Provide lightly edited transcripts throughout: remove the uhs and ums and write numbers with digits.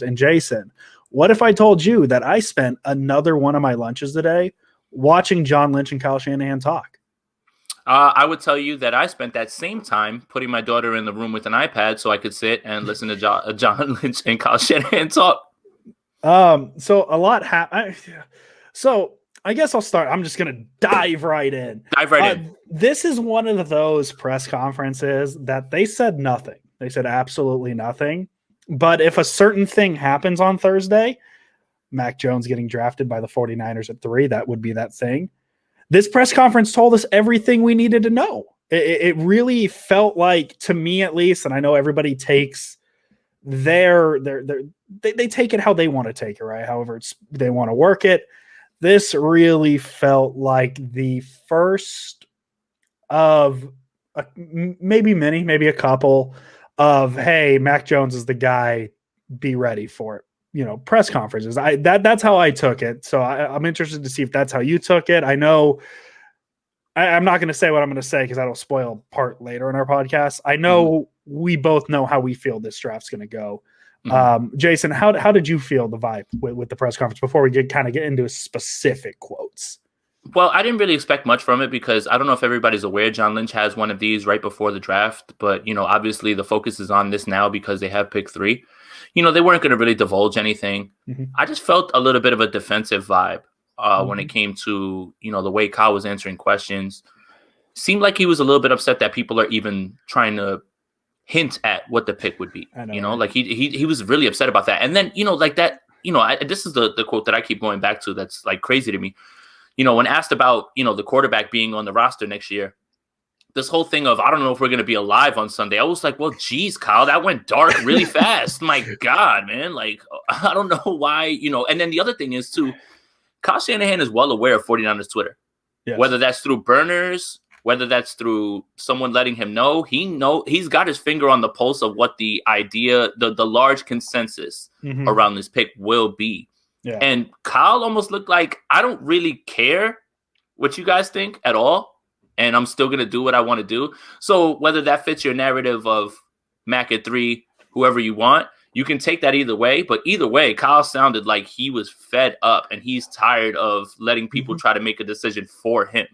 And Jason, what if I told you that I spent another one of my lunches today watching John Lynch and Kyle Shanahan talk? I would tell you that I spent that same time putting my daughter in the room with an iPad so I could sit and listen to John Lynch and Kyle Shanahan talk. So a lot happened. So I guess I'll start. I'm just going to dive right in. This is one of those press conferences that they said nothing. They said absolutely nothing. But if a certain thing happens on Thursday, Mac Jones getting drafted by the 49ers at 3, that would be that thing. This press conference told us everything we needed to know. It really felt like, to me at least, and I know everybody takes they take it how they want to take it, right? However they want to work it. This really felt like the first of maybe a couple of, hey, Mac Jones is the guy, be ready for it. Press conferences. That's how I took it. So I'm interested to see if that's how you took it. I know I'm not going to say what I'm going to say because that'll spoil part later in our podcast. I know we both know how we feel this draft's going to go. Jason, how did you feel the vibe with the press conference before we get into specific quotes? Well, I didn't really expect much from it because I don't know if everybody's aware John Lynch has one of these right before the draft, but obviously the focus is on this now because they have pick 3. They weren't going to really divulge anything. I just felt a little bit of a defensive vibe when it came to, the way Kyle was answering questions. Seemed like he was a little bit upset that people are even trying to hint at what the pick would be. Like he was really upset about that. And then, like that, this is the quote that I keep going back to that's like crazy to me. When asked about, the quarterback being on the roster next year, this whole thing of, I don't know if we're going to be alive on Sunday. I was like, well, geez, Kyle, that went dark really fast. My God, man. Like, I don't know why, and then the other thing is too, Kyle Shanahan is well aware of 49ers Twitter, whether that's through burners, whether that's through someone letting him know, he's got his finger on the pulse of what the idea, the large consensus around this pick will be. Yeah. And Kyle almost looked like, I don't really care what you guys think at all. And I'm still going to do what I want to do. So whether that fits your narrative of Mac at 3, whoever you want, you can take that either way. But either way, Kyle sounded like he was fed up and he's tired of letting people try to make a decision for him.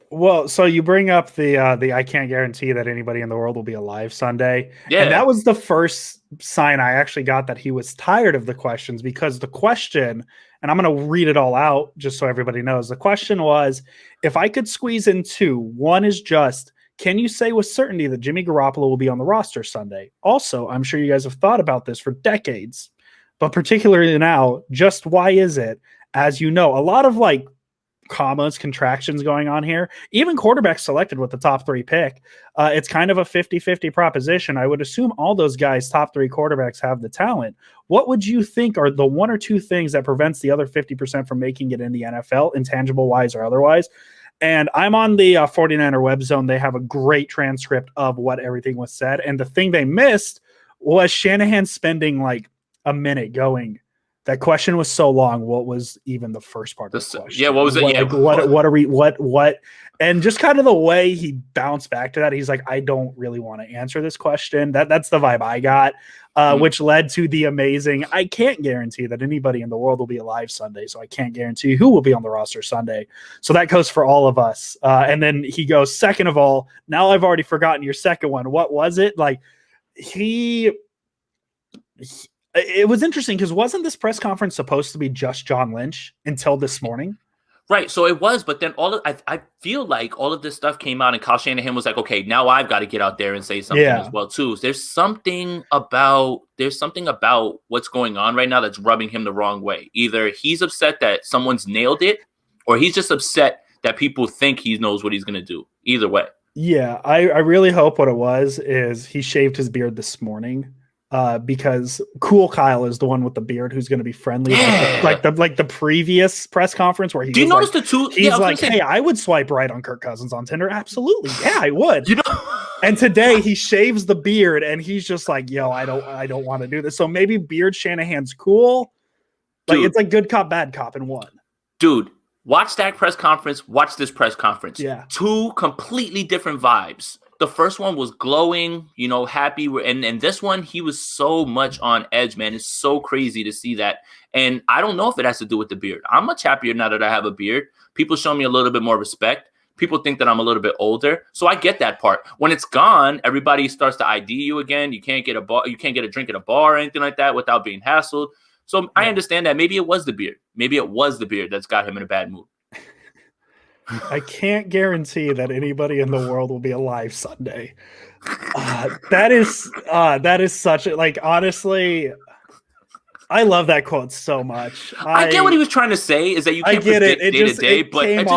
Well, so you bring up the I can't guarantee that anybody in the world will be alive Sunday. Yeah. And that was the first sign I actually got that he was tired of the questions, because the question, and I'm going to read it all out just so everybody knows. The question was, if I could squeeze in 2, one is just, can you say with certainty that Jimmy Garoppolo will be on the roster Sunday? Also, I'm sure you guys have thought about this for decades, but particularly now, just why is it? As you know, a lot of commas, contractions going on here. Even quarterbacks selected with the top 3 pick. It's kind of a 50-50 proposition. I would assume all those guys, top 3 quarterbacks, have the talent. What would you think are the 1 or 2 things that prevents the other 50% from making it in the NFL, intangible wise or otherwise? And I'm on the 49er web zone. They have a great transcript of what everything was said. And the thing they missed was Shanahan spending a minute going, that question was so long. What was even the first part of the question? Yeah, what was it? What are we? What? And just kind of the way he bounced back to that, he's like, I don't really want to answer this question. That's the vibe I got, which led to the amazing. I can't guarantee that anybody in the world will be alive Sunday, so I can't guarantee who will be on the roster Sunday. So that goes for all of us. And then he goes, second of all, now I've already forgotten your second one. What was it? It was interesting because wasn't this press conference supposed to be just John Lynch until this morning? Right. So it was, but then I feel like all of this stuff came out and Kyle Shanahan was like, okay, now I've got to get out there and say something as well too. There's something about what's going on right now that's rubbing him the wrong way. Either he's upset that someone's nailed it, or he's just upset that people think he knows what he's going to do. Either way. Yeah, I really hope what it was is he shaved his beard this morning. Because Cool Kyle is the one with the beard who's going to be friendly, like the previous press conference where he. Do you notice the two? He's like, "Hey, I would swipe right on Kirk Cousins on Tinder." Absolutely, yeah, I would. And today he shaves the beard, and he's just like, "Yo, I don't want to do this." So maybe beard Shanahan's cool. It's like good cop, bad cop in one. Dude, watch that press conference. Watch this press conference. Yeah, 2 completely different vibes. the first one was glowing, happy. And this one, he was so much on edge, man. It's so crazy to see that. And I don't know if it has to do with the beard. I'm much happier now that I have a beard. People show me a little bit more respect. People think that I'm a little bit older. So I get that part. When it's gone, everybody starts to ID you again. You can't get a drink at a bar or anything like that without being hassled. So I understand that. Maybe it was the beard. Maybe it was the beard that's got him in a bad mood. I can't guarantee that anybody in the world will be alive Sunday. That is such a, honestly, I love that quote so much. I get what he was trying to say is that you can't predict day to day, but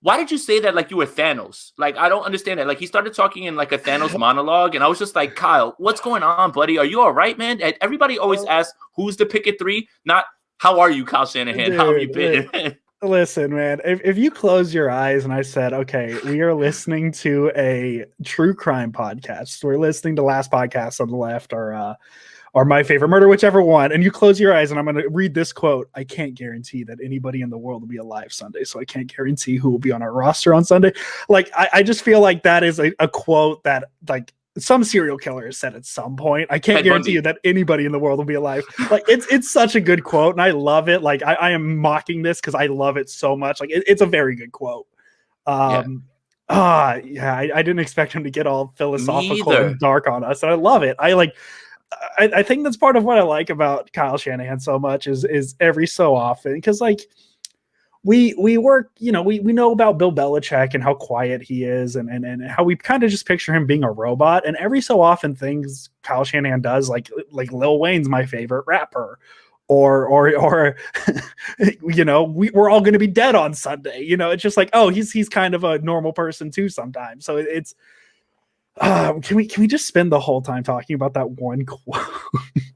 why did you say that like you were Thanos? Like, I don't understand that. Like, he started talking in like a Thanos monologue, and I was just like, Kyle, what's going on, buddy? Are you all right, man? Everybody always asks, who's the pick at 3? Not, how are you, Kyle Shanahan? How have you been? Listen, man, if you close your eyes and I said, okay, we are listening to a true crime podcast, we're listening to Last Podcast on the Left or My Favorite Murder, whichever one, and you close your eyes and I'm going to read this quote, I can't guarantee that anybody in the world will be alive Sunday, so I can't guarantee who will be on our roster on Sunday. Like, I just feel like that is a quote that, like, some serial killer has said at some point. I can't guarantee you that anybody in the world will be alive. Like, it's such a good quote, and I love it. Like, I am mocking this because I love it so much. Like, it's a very good quote. I didn't expect him to get all philosophical and dark on us, and I love it. I think that's part of what I like about Kyle Shanahan so much is every so often, because like we work, we know about Bill Belichick and how quiet he is and how we kind of just picture him being a robot. And every so often things Kyle Shanahan does, like Lil Wayne's my favorite rapper, or we're all going to be dead on Sunday. It's just like, oh, he's kind of a normal person too sometimes. So it's, can we just spend the whole time talking about that one quote?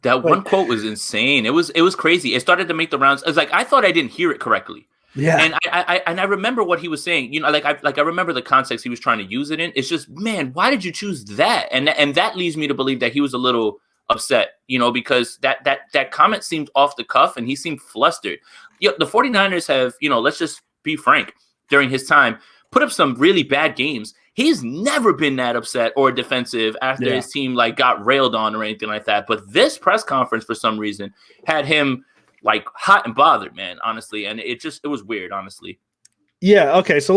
That one quote was insane. It was crazy. It started to make the rounds. It's like I thought I didn't hear it correctly. Yeah, and I remember what he was saying. I remember the context he was trying to use it in. It's just, man, why did you choose that? And that leads me to believe that he was a little upset, because that comment seemed off the cuff and he seemed flustered. The 49ers have, let's just be frank, during his time, put up some really bad games. He's never been that upset or defensive after his team got railed on or anything like that. But this press conference, for some reason, had him hot and bothered, man, honestly. And it was weird, honestly. Yeah. Okay. So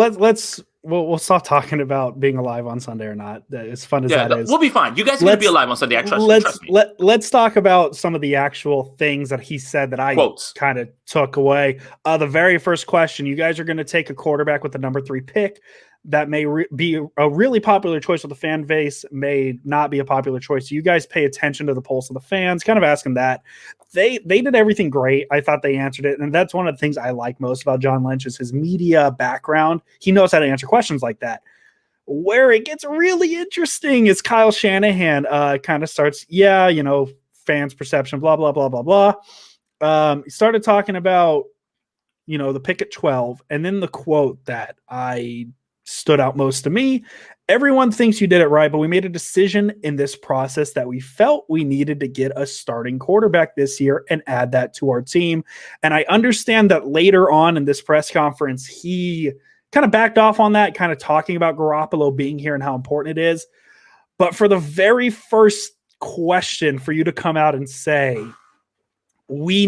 we'll stop talking about being alive on Sunday or not. As fun as that is, we'll be fine. You guys are going to be alive on Sunday. I trust me. Let's talk about some of the actual things that he said that I kind of took away. The very first question, you guys are going to take a quarterback with the number 3 pick. That may be a really popular choice with the fan base, may not be a popular choice. So you guys pay attention to the pulse of the fans, kind of asking that. They did everything great. I thought they answered it. And that's one of the things I like most about John Lynch is his media background. He knows how to answer questions like that. Where it gets really interesting is Kyle Shanahan kind of starts, fans' perception, blah, blah, blah, blah, blah. He started talking about, the pick at 12. And then the quote that I stood out most to me. Everyone thinks you did it right, but we made a decision in this process that we felt we needed to get a starting quarterback this year and add that to our team. And I understand that later on in this press conference, he kind of backed off on that, kind of talking about Garoppolo being here and how important it is. But for the very first question for you to come out and say, we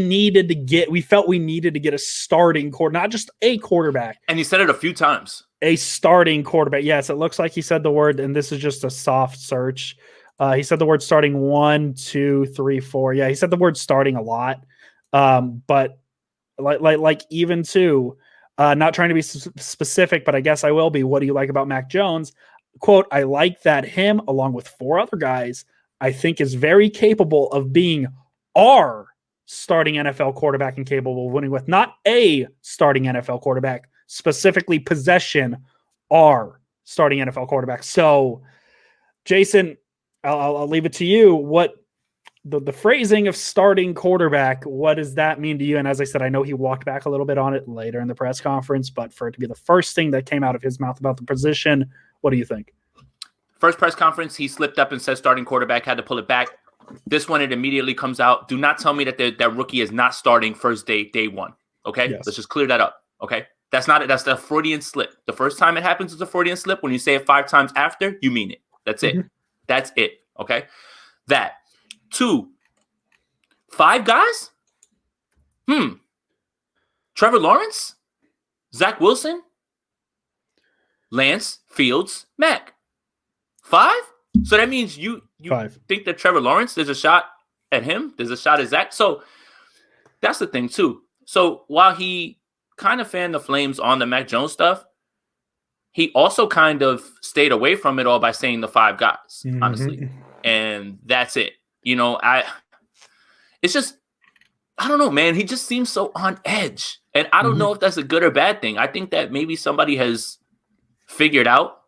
felt we needed to get a starting quarterback, not just a quarterback. And he said it a few times. A starting quarterback. Yes, it looks like he said the word, and this is just a soft search. He said the word starting 1, 2, 3, 4. Yeah, he said the word starting a lot. But like even two, not trying to be specific, but I guess I will be. What do you like about Mac Jones? Quote, I like that him, along with 4 other guys, I think is very capable of being our starting NFL quarterback and capable of winning with, not a starting NFL quarterback, specifically possession, our starting NFL quarterback. So, Jason, I'll leave it to you. What the phrasing of starting quarterback, what does that mean to you? And as I said, I know he walked back a little bit on it later in the press conference, but for it to be the first thing that came out of his mouth about the position, what do you think? First press conference, he slipped up and said starting quarterback, had to pull it back. This one, it immediately comes out. Do not tell me that that rookie is not starting first day one. Okay, yes. Let's just clear that up. Okay, That's not it. That's the Freudian slip. The first time it happens is a Freudian slip. When you say it 5 times after, you mean it. That's it. Mm-hmm. That's it. Okay. That. 2. 5 guys? Trevor Lawrence? Zach Wilson? Lance, Fields, Mac. 5? So that means you 5. think that Trevor Lawrence, there's a shot at him? There's a shot at Zach? So that's the thing, too. So while he kind of fanned the flames on the Mac Jones stuff, he also kind of stayed away from it all by saying the 5 guys, honestly. And that's it. It's just, I don't know, man. He just seems so on edge. And I don't know if that's a good or bad thing. I think that maybe somebody has figured out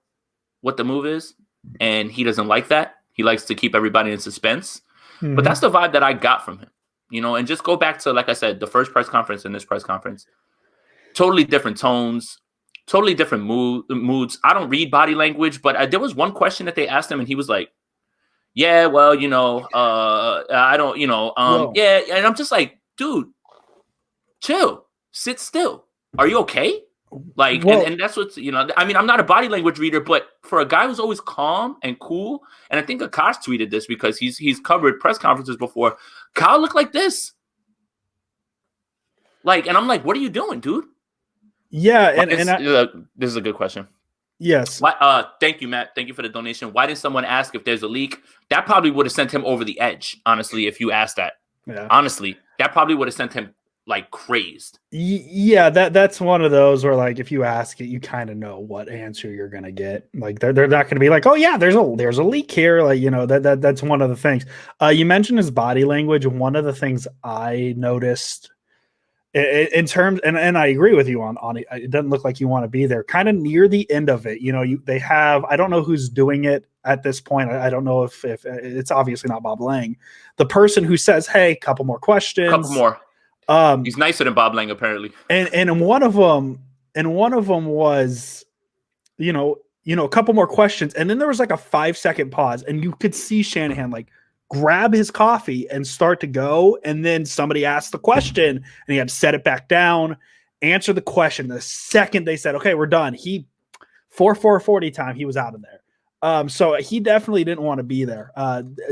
what the move is, and he doesn't like that. He likes to keep everybody in suspense. But that's the vibe that I got from him, and just go back to, like I said, the first press conference and this press conference. Totally different tones, totally different moods. I don't read body language, but there was one question that they asked him, and he was like, yeah, well, I don't, yeah. And I'm just like, dude, chill, sit still. Are you okay? Like, and that's what's, I mean, I'm not a body language reader, but for a guy who's always calm and cool, and I think Akash tweeted this because he's covered press conferences before, Kyle looked like this. Like, and I'm like, what are you doing, dude? Yeah, this is a good question. Yes. Thank you, Matt. Thank you for the donation. Why didn't someone ask if there's a leak? That probably would have sent him over the edge, honestly, if you asked that. Yeah. Honestly, that probably would have sent him like crazed. Yeah, that's one of those where, like, if you ask it, you kind of know what answer you're gonna get. Like, they're not gonna be like, oh yeah, there's a leak here. Like, that's one of the things. You mentioned his body language. One of the things I noticed in terms, and I agree with you on it doesn't look like you want to be there. Kind of near the end of it, they have, I don't know who's doing it at this point. I don't know if it's obviously not Bob Lang, the person who says, hey, couple more questions. Couple more. He's nicer than Bob Lang, apparently. And one of them was, a couple more questions, and then there was like a 5-second pause, and you could see Shanahan like grab his coffee and start to go, and then somebody asked the question, and he had to set it back down, answer the question. The second they said, "Okay, we're done," 4:40 time, he was out of there. So he definitely didn't want to be there.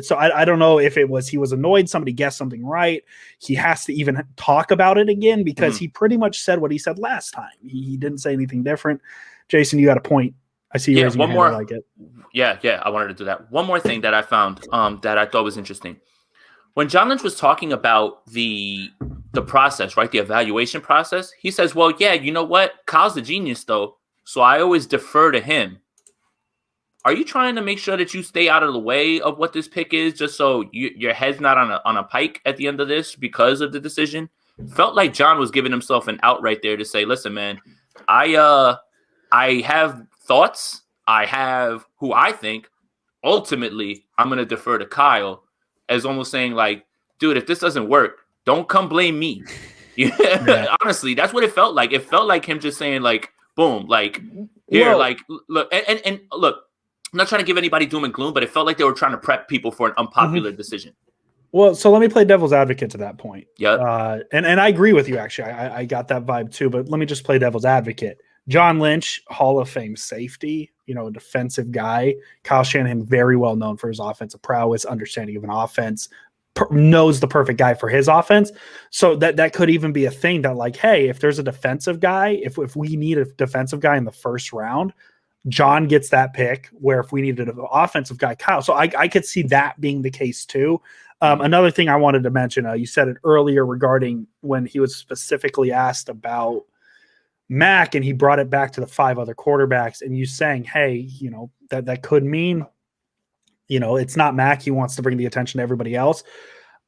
So I don't know if it was he was annoyed somebody guessed something right. He has to even talk about it again because he pretty much said what he said last time. He didn't say anything different. Jason, you got a point. I see you raising your hand. I like it. Yeah, I wanted to do that. One more thing that I found that I thought was interesting. When John Lynch was talking about the process, right, the evaluation process, he says, well, yeah, you know what? Kyle's the genius, though, so I always defer to him. Are you trying to make sure that you stay out of the way of what this pick is, just so your head's not on a pike at the end of this because of the decision? Felt like John was giving himself an out right there to say, listen, man, I have thoughts. I have who I think. Ultimately, I'm going to defer to Kyle, as almost saying like, dude, if this doesn't work, don't come blame me. Yeah. Honestly, that's what it felt like. It felt like him just saying like, boom, like here, like, look, and look, I'm not trying to give anybody doom and gloom, but it felt like they were trying to prep people for an unpopular decision. Well, so let me play devil's advocate to that point. Yeah. And I agree with you, actually. I got that vibe too, but let me just play devil's advocate. John Lynch, Hall of Fame safety, a defensive guy. Kyle Shanahan, very well known for his offensive prowess, understanding of an offense, knows the perfect guy for his offense. So that could even be a thing that, like, hey, if there's a defensive guy, if we need a defensive guy in the first round, John gets that pick, where if we needed an offensive guy, Kyle. So I could see that being the case too. Another thing I wanted to mention, you said it earlier regarding when he was specifically asked about Mac and he brought it back to the 5 other quarterbacks, and you saying, hey, that could mean, it's not Mac. He wants to bring the attention to everybody else.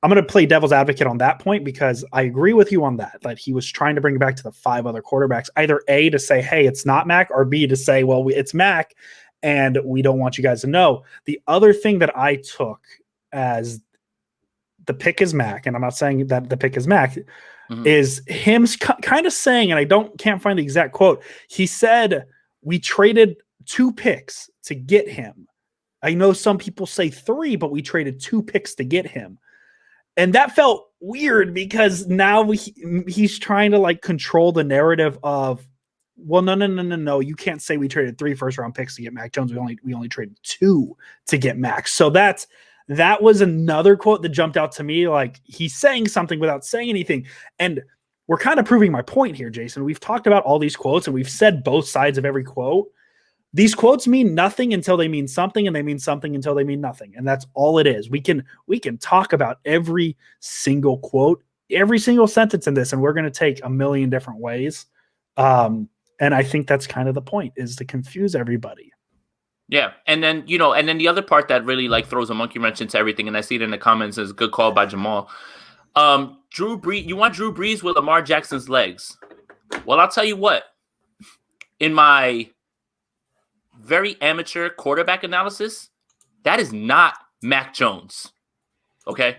I'm going to play devil's advocate on that point because I agree with you on that he was trying to bring it back to the 5 other quarterbacks, either A, to say, hey, it's not Mac, or B, to say, well, it's Mac and we don't want you guys to know. The other thing that I took as the pick is Mac, and I'm not saying that the pick is Mac, is him kind of saying, and I can't find the exact quote. He said, we traded 2 picks to get him. I know some people say 3, but we traded 2 picks to get him. And that felt weird because now he's trying to like control the narrative of well, no. You can't say we traded 3 first-round picks to get Mac Jones. We only traded 2 to get Mac. So that was another quote that jumped out to me. Like, he's saying something without saying anything. And we're kind of proving my point here, Jason. We've talked about all these quotes and we've said both sides of every quote. These quotes mean nothing until they mean something, and they mean something until they mean nothing. And that's all it is. We can talk about every single quote, every single sentence in this, and we're going to take a million different ways. And I think that's kind of the point, is to confuse everybody. Yeah. And then, and then the other part that really like throws a monkey wrench into everything, and I see it in the comments, is good call by Jamal. Drew Brees, you want Drew Brees with Lamar Jackson's legs? Well, I'll tell you what. In my very amateur quarterback analysis, that is not Mac Jones. Okay?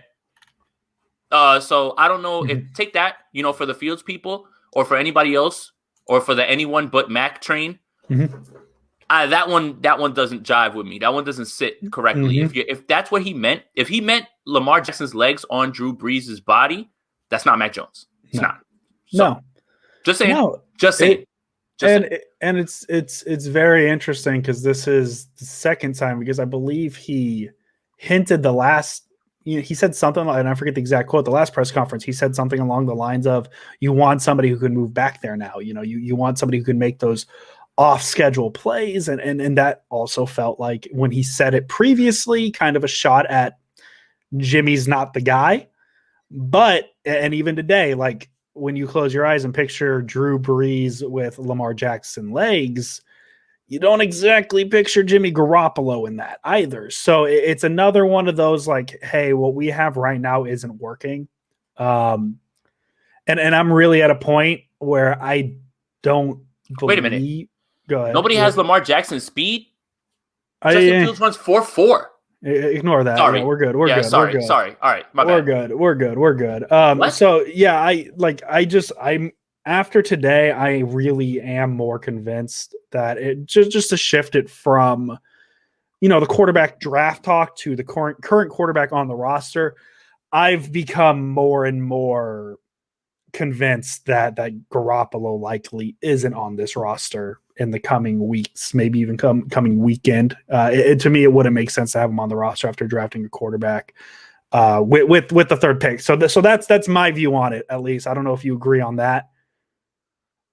So I don't know if take that, for the Fields people or for anybody else or for the anyone but Mac train. That one doesn't jive with me. That one doesn't sit correctly. If that's what he meant, if he meant Lamar Jackson's legs on Drew Brees' body, that's not Mac Jones. It's not. So, just saying. No. Just saying. And it's very interesting because this is the second time, because I believe he hinted the last, he said something, and I forget the exact quote, the last press conference, he said something along the lines of, you want somebody who can move back there now. You want somebody who can make those off schedule plays. And that also felt like, when he said it previously, kind of a shot at Jimmy's not the guy. But, and even today, like, when you close your eyes and picture Drew Brees with Lamar Jackson legs, you don't exactly picture Jimmy Garoppolo in that either. So it's another one of those, like, hey, what we have right now isn't working. And I'm really at a point where I don't believe. Wait a minute. Go ahead. Nobody has Lamar Jackson's speed. Justin Fields runs 4.4. Ignore that. Sorry. Yeah, we're good. Sorry. We're good. Sorry. All right. My bad. We're good. So yeah, I'm after today, I really am more convinced that it just to shift it from, the quarterback draft talk to the current quarterback on the roster. I've become more and more convinced that Garoppolo likely isn't on this roster in the coming weeks, maybe even coming weekend. To me, it wouldn't make sense to have him on the roster after drafting a quarterback with the third pick. So that's my view on it, at least. I don't know if you agree on that.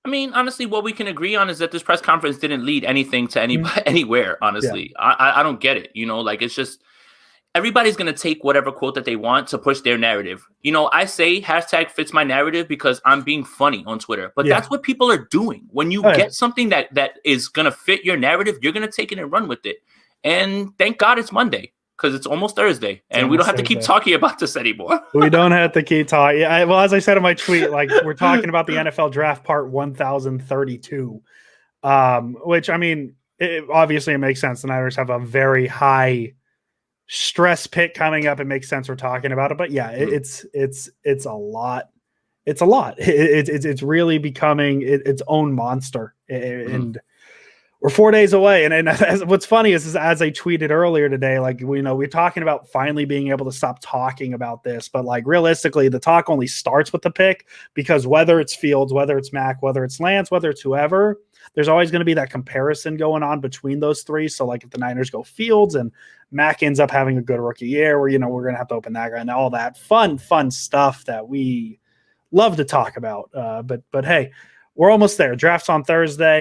I mean, honestly, what we can agree on is that this press conference didn't lead anything to anywhere, honestly. Yeah. I don't get it. It's just everybody's going to take whatever quote that they want to push their narrative. I say hashtag fits my narrative because I'm being funny on Twitter. But that's what people are doing. When you get something that is going to fit your narrative, you're going to take it and run with it. And thank God it's Monday, because it's almost Thursday. And we don't have to keep talking about this anymore. We don't have to keep talking. Well, as I said in my tweet, like, we're talking about the NFL draft part 1032, which, I mean, obviously it makes sense. The Niners have a very high stress pick coming up. It makes sense we're talking about it, but yeah, it's a lot. It's a lot. It's really becoming its own monster, and we're 4 days away. And what's funny is as I tweeted earlier today, like, we're talking about finally being able to stop talking about this, but like, realistically, the talk only starts with the pick, because whether it's Fields, whether it's Mac, whether it's Lance, whether it's whoever, there's always going to be that comparison going on between those three. So like, if the Niners go Fields and Mac ends up having a good rookie year, where, we're going to have to open that guy and all that fun stuff that we love to talk about. But hey, we're almost there. Draft's on Thursday.